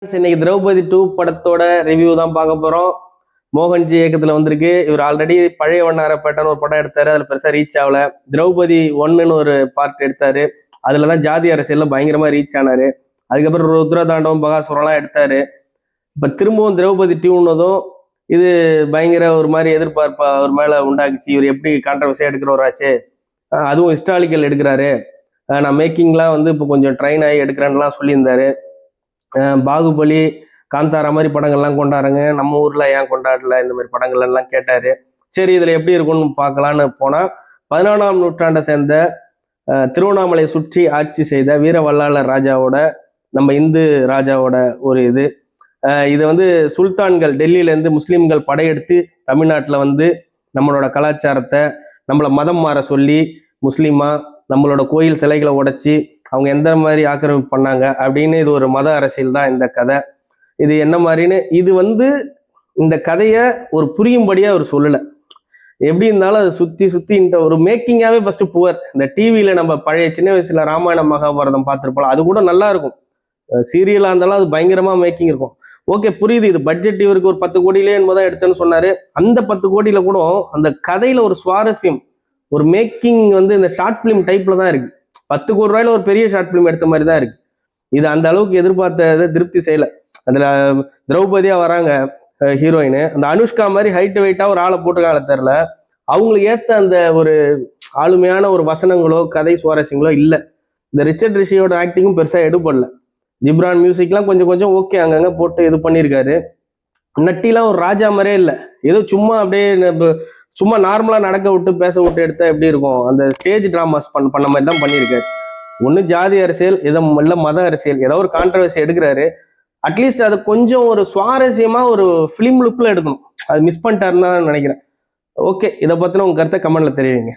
இன்னைக்கு திரௌபதி 2 படத்தோட ரிவ்யூ தான் பார்க்க போறோம். மோகன்ஜி இயக்கத்துல வந்திருக்கு. இவர் ஆல்ரெடி பழைய வண்ணாரப்பேட்டைன்னு ஒரு படம் எடுத்தாரு, அதுல பெருசா ரீச் ஆகல. திரௌபதி 1ன்னு ஒரு பார்ட் எடுத்தாரு, அதுலதான் ஜாதி அரசியல்ல பயங்கரமா ரீச் ஆனாரு. அதுக்கப்புறம் ருத்ரதாண்டவம் பகாசுரம்லாம் எடுத்தாரு. இப்ப திரும்பவும் திரௌபதி 2னதும் இது பயங்கர ஒரு மாதிரி எதிர்பார்ப்பா அவர் மேல உண்டாக்குச்சு. இவர் எப்படி கான்ட்ரவர்சியா எடுக்கிறவராச்சு, அதுவும் ஹிஸ்டாரிக்கல் எடுக்கிறாரு, நான் மேக்கிங்லாம் வந்து இப்போ கொஞ்சம் ட்ரைன் ஆகி எடுக்கிறேன்னுலாம் சொல்லியிருந்தாரு. பாகுபலி, காந்தாரா மாதிரி படங்கள்லாம் கொண்டாடுறாங்க, நம்ம ஊர்ல ஏன் கொண்டாடல, இந்த மாதிரி படங்கள் எல்லாம் கேட்டாரு. சரி இதுல எப்படி இருக்கும்னு பார்க்கலான்னு போனா, 14ஆம் நூற்றாண்டை சேர்ந்த திருவண்ணாமலை சுற்றி ஆட்சி செய்த வீர வல்லாளர் ராஜாவோட, நம்ம இந்து ராஜாவோட ஒரு இது வந்து சுல்தான்கள் டெல்லியில இருந்து முஸ்லிம்கள் படையெடுத்து தமிழ்நாட்டுல வந்து நம்மளோட கலாச்சாரத்தை நம்மளை மதம் மாற சொல்லி, முஸ்லீமா நம்மளோட கோயில் சிலைகளை உடைச்சி அவங்க எந்த மாதிரி ஆக்கிரமிப்பு பண்ணாங்க அப்படின்னு இது ஒரு மத அரசியல் தான் இந்த கதை. இது என்ன மாதிரின்னு இது வந்து இந்த கதையை ஒரு புரியும்படியா அவர் சொல்லலை. எப்படி இருந்தாலும் அது சுத்தி சுத்தி இந்த ஒரு மேக்கிங்காவே ஃபர்ஸ்ட் புவர். இந்த டிவியில நம்ம பழைய சின்ன வயசுல ராமாயணம் மகாபாரதம் பார்த்துருப்போம், அது கூட நல்லா இருக்கும். சீரியலா இருந்தாலும் அது பயங்கரமா மேக்கிங் இருக்கும். ஓகே புரியுது, இது பட்ஜெட் இவருக்கு ஒரு 10 கோடியிலே என்னமோதான் எடுத்தேன்னு சொன்னாரு. அந்த 10 கோடியில கூட அந்த கதையில ஒரு சுவாரஸ்யம், ஒரு மேக்கிங் வந்து இந்த ஷார்ட் பிலிம் டைப்ல தான் இருக்கு. 10 கோடி ரூபாயில ஒரு பெரிய ஷார்ட் பிலிம் எடுத்த மாதிரி தான் இருக்கு. இது அந்த அளவுக்கு எதிர்பார்த்ததை திருப்தி செய்யல. அதுல திரௌபதியா வராங்க ஹீரோயின், அந்த அனுஷ்கா மாதிரி ஹைட் வெயிட்டா ஒரு ஆளை போட்டுருக்காங்க தெரியல. அவங்களுக்கு ஏத்த அந்த ஒரு ஆளுமையான ஒரு வசனங்களோ கதை சுவாரஸ்யங்களோ இல்லை. இந்த ரிச்சர்ட் ரிஷியோட ஆக்டிங்கும் பெருசா எடுபடல. ஜிப்ரான் மியூசிக்லாம் கொஞ்சம் கொஞ்சம் ஓகே, அங்கங்க போட்டு இது பண்ணியிருக்காரு. நட்டிலாம் ஒரு ராஜா மாதிரியே இல்லை, ஏதோ சும்மா அப்படியே சும்மா நார்மலா நடக்க விட்டு பேச விட்டு எடுத்தா எப்படி இருக்கும், அந்த ஸ்டேஜ் டிராமாஸ் பண்ண மாதிரி தான் பண்ணியிருக்காரு. ஒன்று ஜாதி அரசியல், இதை இல்லை மத அரசியல், ஏதோ ஒரு கான்ட்ரவர்சி எடுக்கிறாரு. அட்லீஸ்ட் அதை கொஞ்சம் ஒரு சுவாரஸ்யமா ஒரு ஃபிலிம் லுக்ல எடுக்கணும். அது மிஸ் பண்ணிட்டாருன்னு தான் நினைக்கிறேன். ஓகே, இதை பத்தின உங்க கருத்தை கமெண்ட்ல தெரிவிங்க.